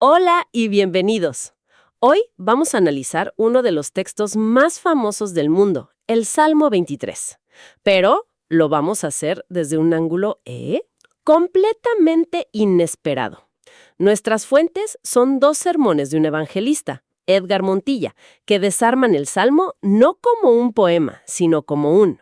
Hola y bienvenidos. Hoy vamos a analizar uno de los textos más famosos del mundo, el Salmo 23. Pero lo vamos a hacer desde un ángulo completamente inesperado. Nuestras fuentes son dos sermones de un evangelista, Edgar Montilla, que desarman el Salmo no como un poema, sino como un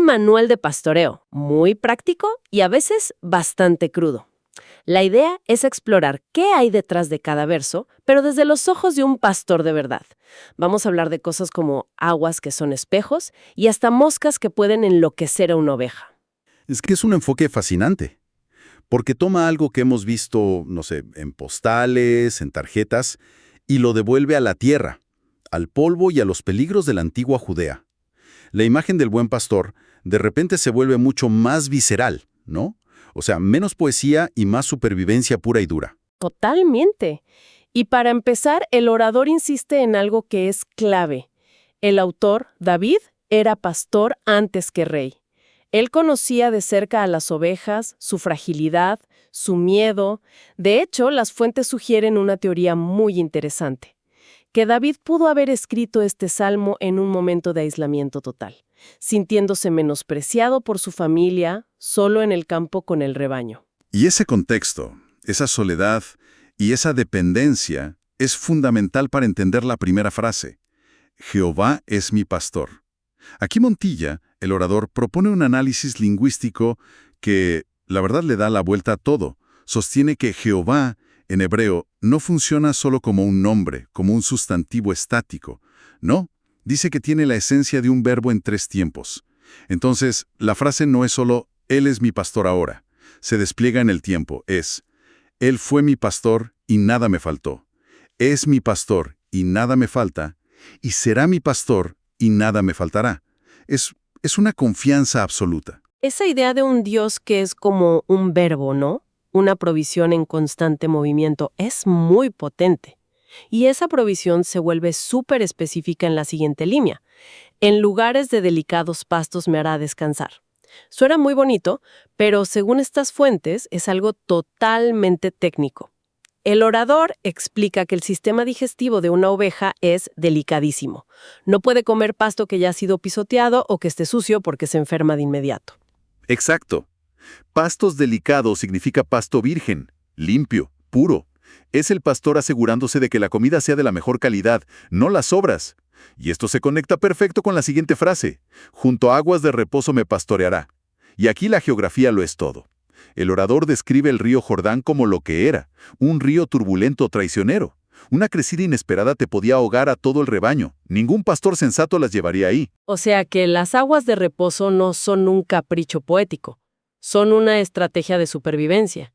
manual de pastoreo, muy práctico y a veces bastante crudo. La idea es explorar qué hay detrás de cada verso, pero desde los ojos de un pastor de verdad. Vamos a hablar de cosas como aguas que son espejos y hasta moscas que pueden enloquecer a una oveja. Es que es un enfoque fascinante, porque toma algo que hemos visto, no sé, en postales, en tarjetas, y lo devuelve a la tierra, al polvo y a los peligros de la antigua Judea. La imagen del buen pastor de repente se vuelve mucho más visceral, ¿no? O sea, menos poesía y más supervivencia pura y dura. Totalmente. Y para empezar, el orador insiste en algo que es clave. El autor, David, era pastor antes que rey. Él conocía de cerca a las ovejas, su fragilidad, su miedo. De hecho, las fuentes sugieren una teoría muy interesante, que David pudo haber escrito este salmo en un momento de aislamiento total, sintiéndose menospreciado por su familia, solo en el campo con el rebaño. Y ese contexto, esa soledad y esa dependencia es fundamental para entender la primera frase. Jehová es mi pastor. Aquí Montilla, el orador, propone un análisis lingüístico que, la verdad, le da la vuelta a todo. Sostiene que Jehová, en hebreo, no funciona solo como un nombre, como un sustantivo estático. No, dice que tiene la esencia de un verbo en tres tiempos. Entonces, la frase no es solo Él es mi pastor ahora. Se despliega en el tiempo. Es Él fue mi pastor y nada me faltó. Es mi pastor y nada me falta. Y será mi pastor y nada me faltará. Es una confianza absoluta. Esa idea de un Dios que es como un verbo, ¿no? Una provisión en constante movimiento, es muy potente. Y esa provisión se vuelve súper específica en la siguiente línea. En lugares de delicados pastos me hará descansar. Suena muy bonito, pero según estas fuentes es algo totalmente técnico. El orador explica que el sistema digestivo de una oveja es delicadísimo. No puede comer pasto que ya ha sido pisoteado o que esté sucio porque se enferma de inmediato. Exacto. Pastos delicados significa pasto virgen, limpio, puro. Es el pastor asegurándose de que la comida sea de la mejor calidad, no las sobras. Y esto se conecta perfecto con la siguiente frase. Junto a aguas de reposo me pastoreará. Y aquí la geografía lo es todo. El orador describe el río Jordán como lo que era, un río turbulento traicionero. Una crecida inesperada te podía ahogar a todo el rebaño. Ningún pastor sensato las llevaría ahí. O sea que las aguas de reposo no son un capricho poético, son una estrategia de supervivencia.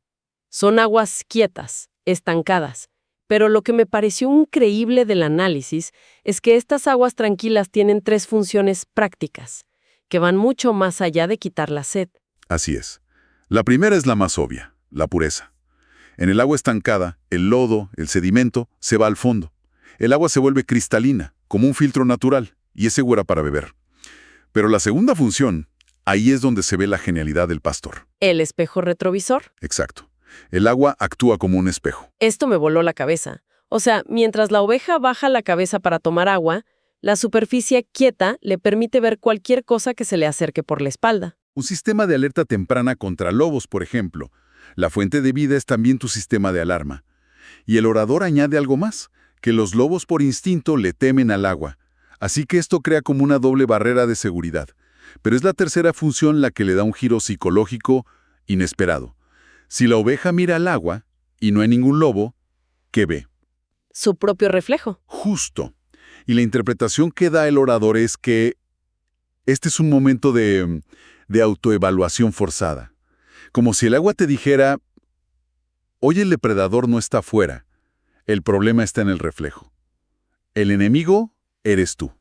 Son aguas quietas, estancadas. Pero lo que me pareció increíble del análisis es que estas aguas tranquilas tienen tres funciones prácticas, que van mucho más allá de quitar la sed. Así es. La primera es la más obvia, la pureza. En el agua estancada, el lodo, el sedimento, se va al fondo. El agua se vuelve cristalina, como un filtro natural, y es segura para beber. Pero la segunda función, ahí es donde se ve la genialidad del pastor. ¿El espejo retrovisor? Exacto. El agua actúa como un espejo. Esto me voló la cabeza. O sea, mientras la oveja baja la cabeza para tomar agua, la superficie quieta le permite ver cualquier cosa que se le acerque por la espalda. Un sistema de alerta temprana contra lobos, por ejemplo. La fuente de vida es también tu sistema de alarma. Y el orador añade algo más, que los lobos por instinto le temen al agua. Así que esto crea como una doble barrera de seguridad. Pero es la tercera función la que le da un giro psicológico inesperado. Si la oveja mira al agua y no hay ningún lobo, ¿qué ve? Su propio reflejo. Justo. Y la interpretación que da el orador es que este es un momento de autoevaluación forzada. Como si el agua te dijera, hoy el depredador no está afuera, el problema está en el reflejo. El enemigo eres tú.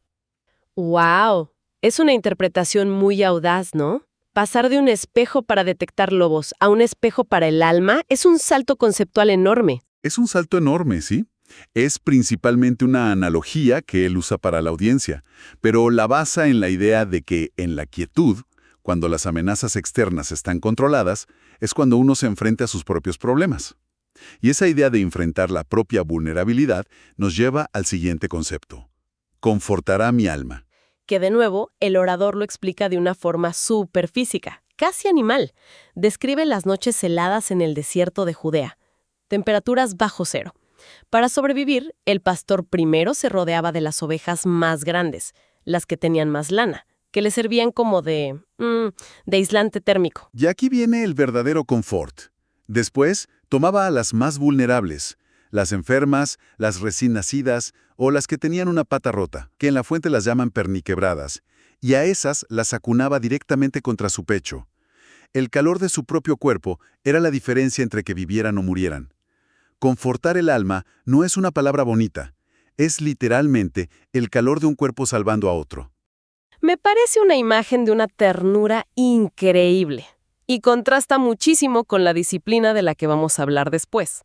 ¡Wow! Es una interpretación muy audaz, ¿no? Pasar de un espejo para detectar lobos a un espejo para el alma es un salto conceptual enorme. Es un salto enorme, ¿sí? Es principalmente una analogía que él usa para la audiencia, pero la basa en la idea de que en la quietud, cuando las amenazas externas están controladas, es cuando uno se enfrenta a sus propios problemas. Y esa idea de enfrentar la propia vulnerabilidad nos lleva al siguiente concepto. Confortará mi alma. Que de nuevo, el orador lo explica de una forma súper física, casi animal. Describe las noches heladas en el desierto de Judea, temperaturas bajo cero. Para sobrevivir, el pastor primero se rodeaba de las ovejas más grandes, las que tenían más lana, que le servían como de aislante térmico. Y aquí viene el verdadero confort. Después, tomaba a las más vulnerables, las enfermas, las recién nacidas o las que tenían una pata rota, que en la fuente las llaman perniquebradas, y a esas las acunaba directamente contra su pecho. El calor de su propio cuerpo era la diferencia entre que vivieran o murieran. Confortar el alma no es una palabra bonita, es literalmente el calor de un cuerpo salvando a otro. Me parece una imagen de una ternura increíble y contrasta muchísimo con la disciplina de la que vamos a hablar después.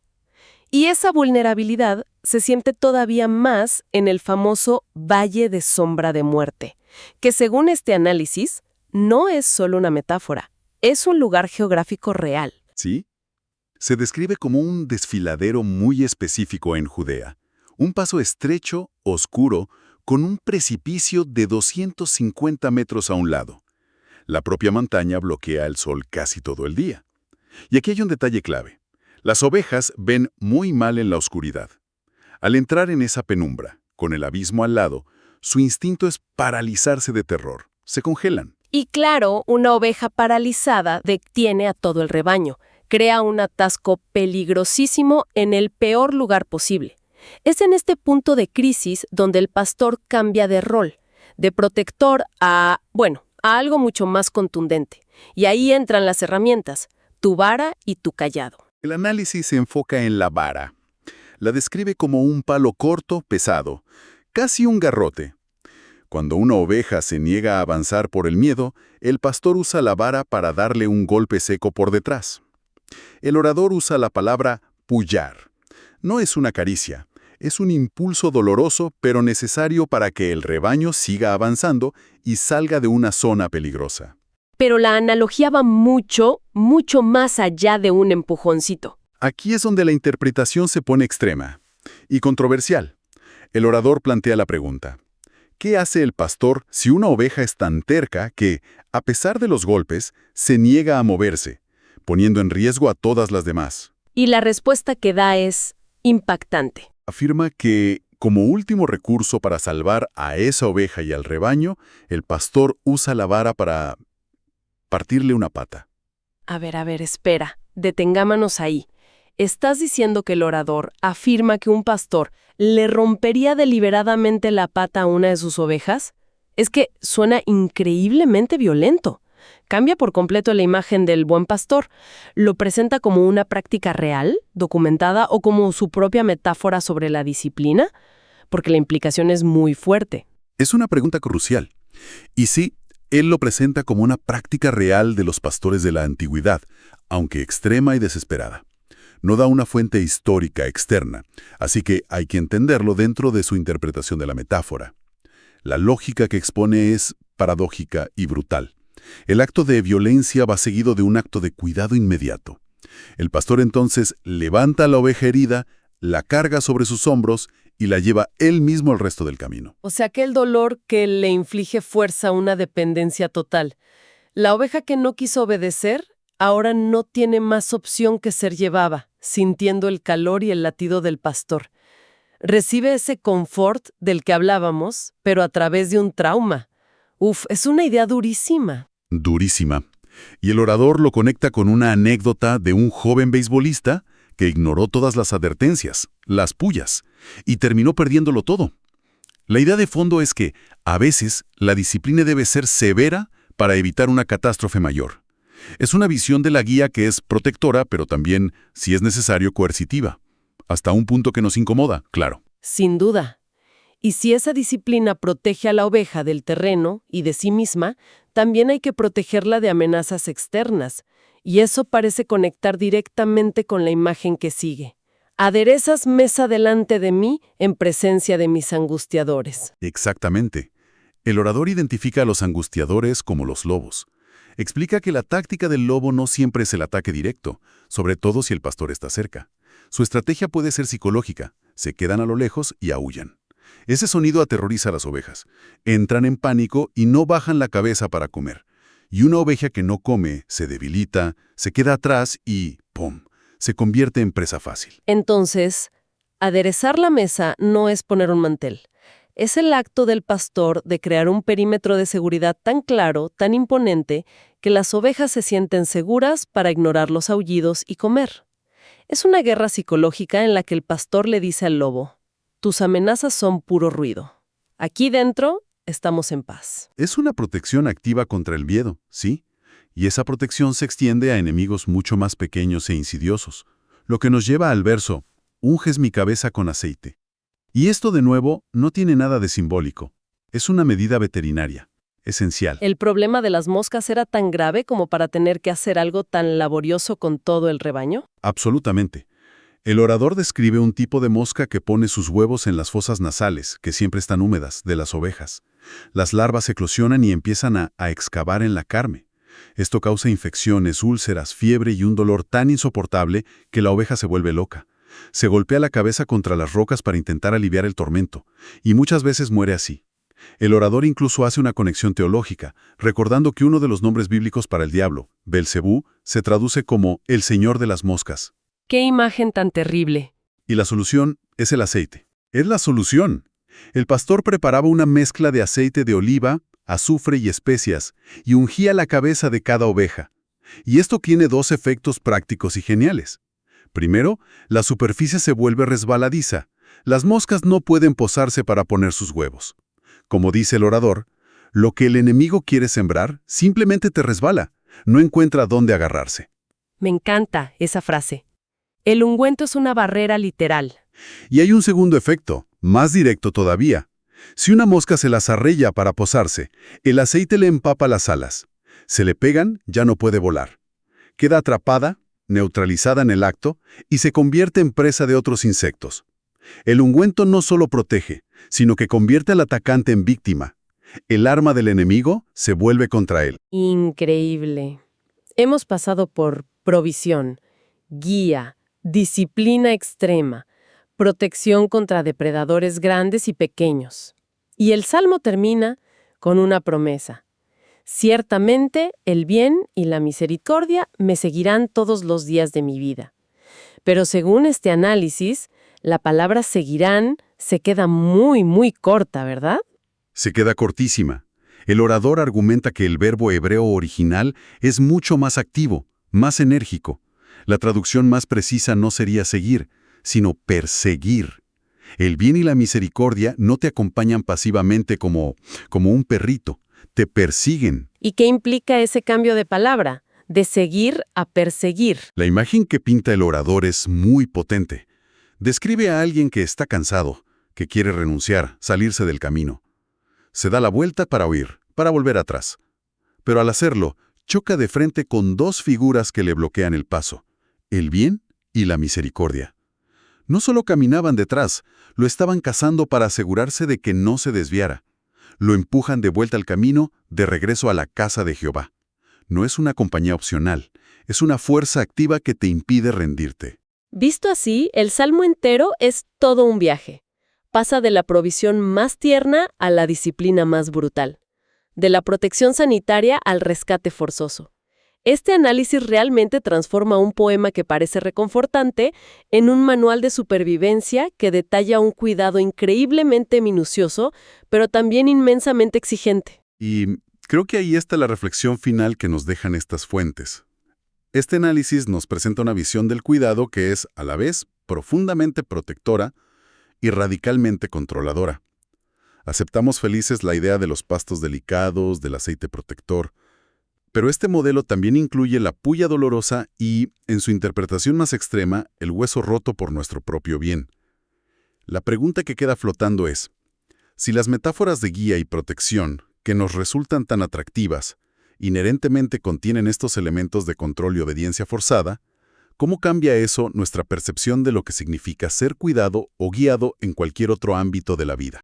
Y esa vulnerabilidad se siente todavía más en el famoso Valle de Sombra de Muerte, que según este análisis, no es solo una metáfora, es un lugar geográfico real. ¿Sí? Se describe como un desfiladero muy específico en Judea, un paso estrecho, oscuro, con un precipicio de 250 metros a un lado. La propia montaña bloquea el sol casi todo el día. Y aquí hay un detalle clave. Las ovejas ven muy mal en la oscuridad. Al entrar en esa penumbra, con el abismo al lado, su instinto es paralizarse de terror. Se congelan. Y claro, una oveja paralizada detiene a todo el rebaño, crea un atasco peligrosísimo en el peor lugar posible. Es en este punto de crisis donde el pastor cambia de rol, de protector a algo mucho más contundente. Y ahí entran las herramientas, tu vara y tu cayado. El análisis se enfoca en la vara. La describe como un palo corto, pesado, casi un garrote. Cuando una oveja se niega a avanzar por el miedo, el pastor usa la vara para darle un golpe seco por detrás. El orador usa la palabra pullar. No es una caricia, es un impulso doloroso pero necesario para que el rebaño siga avanzando y salga de una zona peligrosa. Pero la analogía va mucho, mucho más allá de un empujoncito. Aquí es donde la interpretación se pone extrema y controversial. El orador plantea la pregunta: ¿qué hace el pastor si una oveja es tan terca que, a pesar de los golpes, se niega a moverse, poniendo en riesgo a todas las demás? Y la respuesta que da es impactante. Afirma que, como último recurso para salvar a esa oveja y al rebaño, el pastor usa la vara para partirle una pata. A ver, espera, detengámonos ahí. ¿Estás diciendo que el orador afirma que un pastor le rompería deliberadamente la pata a una de sus ovejas? Es que suena increíblemente violento. Cambia por completo la imagen del buen pastor. ¿Lo presenta como una práctica real, documentada, o como su propia metáfora sobre la disciplina? Porque la implicación es muy fuerte. Es una pregunta crucial. Y sí, él lo presenta como una práctica real de los pastores de la antigüedad, aunque extrema y desesperada. No da una fuente histórica externa, así que hay que entenderlo dentro de su interpretación de la metáfora. La lógica que expone es paradójica y brutal. El acto de violencia va seguido de un acto de cuidado inmediato. El pastor entonces levanta a la oveja herida, la carga sobre sus hombros y la lleva él mismo el resto del camino. O sea que el dolor que le inflige fuerza una dependencia total. La oveja que no quiso obedecer ahora no tiene más opción que ser llevada, sintiendo el calor y el latido del pastor. Recibe ese confort del que hablábamos, pero a través de un trauma. Es una idea durísima. Durísima. Y el orador lo conecta con una anécdota de un joven beisbolista que ignoró todas las advertencias, las pullas, y terminó perdiéndolo todo. La idea de fondo es que, a veces, la disciplina debe ser severa para evitar una catástrofe mayor. Es una visión de la guía que es protectora, pero también, si es necesario, coercitiva. Hasta un punto que nos incomoda, claro. Sin duda. Y si esa disciplina protege a la oveja del terreno y de sí misma, también hay que protegerla de amenazas externas. Y eso parece conectar directamente con la imagen que sigue. Aderezas mesa delante de mí en presencia de mis angustiadores. Exactamente. El orador identifica a los angustiadores como los lobos. Explica que la táctica del lobo no siempre es el ataque directo, sobre todo si el pastor está cerca. Su estrategia puede ser psicológica. Se quedan a lo lejos y aúllan. Ese sonido aterroriza a las ovejas. Entran en pánico y no bajan la cabeza para comer. Y una oveja que no come se debilita, se queda atrás y ¡pum!, se convierte en presa fácil. Entonces, aderezar la mesa no es poner un mantel. Es el acto del pastor de crear un perímetro de seguridad tan claro, tan imponente, que las ovejas se sienten seguras para ignorar los aullidos y comer. Es una guerra psicológica en la que el pastor le dice al lobo: tus amenazas son puro ruido. Aquí dentro estamos en paz. Es una protección activa contra el miedo, sí, y esa protección se extiende a enemigos mucho más pequeños e insidiosos, lo que nos lleva al verso: unges mi cabeza con aceite. Y esto, de nuevo, no tiene nada de simbólico. Es una medida veterinaria, esencial. ¿El problema de las moscas era tan grave como para tener que hacer algo tan laborioso con todo el rebaño? Absolutamente. El orador describe un tipo de mosca que pone sus huevos en las fosas nasales, que siempre están húmedas, de las ovejas. Las larvas eclosionan y empiezan a excavar en la carne. Esto causa infecciones, úlceras, fiebre y un dolor tan insoportable que la oveja se vuelve loca. Se golpea la cabeza contra las rocas para intentar aliviar el tormento, y muchas veces muere así. El orador incluso hace una conexión teológica, recordando que uno de los nombres bíblicos para el diablo, Belcebú, se traduce como el señor de las moscas. ¡Qué imagen tan terrible! Y la solución es el aceite. Es la solución. El pastor preparaba una mezcla de aceite de oliva, azufre y especias, y ungía la cabeza de cada oveja. Y esto tiene dos efectos prácticos y geniales. Primero, la superficie se vuelve resbaladiza. Las moscas no pueden posarse para poner sus huevos. Como dice el orador, lo que el enemigo quiere sembrar simplemente te resbala. No encuentra dónde agarrarse. Me encanta esa frase. El ungüento es una barrera literal. Y hay un segundo efecto, más directo todavía. Si una mosca se las arrella para posarse, el aceite le empapa las alas. Se le pegan, ya no puede volar. Queda atrapada, neutralizada en el acto, y se convierte en presa de otros insectos. El ungüento no solo protege, sino que convierte al atacante en víctima. El arma del enemigo se vuelve contra él. Increíble. Hemos pasado por provisión, guía, disciplina extrema, protección contra depredadores grandes y pequeños. Y el Salmo termina con una promesa. Ciertamente el bien y la misericordia me seguirán todos los días de mi vida. Pero según este análisis, la palabra seguirán se queda muy corta, ¿verdad? Se queda cortísima. El orador argumenta que el verbo hebreo original es mucho más activo, más enérgico. La traducción más precisa no sería seguir, sino perseguir. El bien y la misericordia no te acompañan pasivamente como un perrito. Te persiguen. ¿Y qué implica ese cambio de palabra? De seguir a perseguir. La imagen que pinta el orador es muy potente. Describe a alguien que está cansado, que quiere renunciar, salirse del camino. Se da la vuelta para huir, para volver atrás. Pero al hacerlo, choca de frente con dos figuras que le bloquean el paso: el bien y la misericordia. No solo caminaban detrás, lo estaban cazando para asegurarse de que no se desviara. Lo empujan de vuelta al camino, de regreso a la casa de Jehová. No es una compañía opcional, es una fuerza activa que te impide rendirte. Visto así, el Salmo entero es todo un viaje. Pasa de la provisión más tierna a la disciplina más brutal. De la protección sanitaria al rescate forzoso. Este análisis realmente transforma un poema que parece reconfortante en un manual de supervivencia que detalla un cuidado increíblemente minucioso, pero también inmensamente exigente. Y creo que ahí está la reflexión final que nos dejan estas fuentes. Este análisis nos presenta una visión del cuidado que es, a la vez, profundamente protectora y radicalmente controladora. Aceptamos felices la idea de los pastos delicados, del aceite protector, pero este modelo también incluye la puya dolorosa y, en su interpretación más extrema, el hueso roto por nuestro propio bien. La pregunta que queda flotando es, si las metáforas de guía y protección, que nos resultan tan atractivas, inherentemente contienen estos elementos de control y obediencia forzada, ¿cómo cambia eso nuestra percepción de lo que significa ser cuidado o guiado en cualquier otro ámbito de la vida?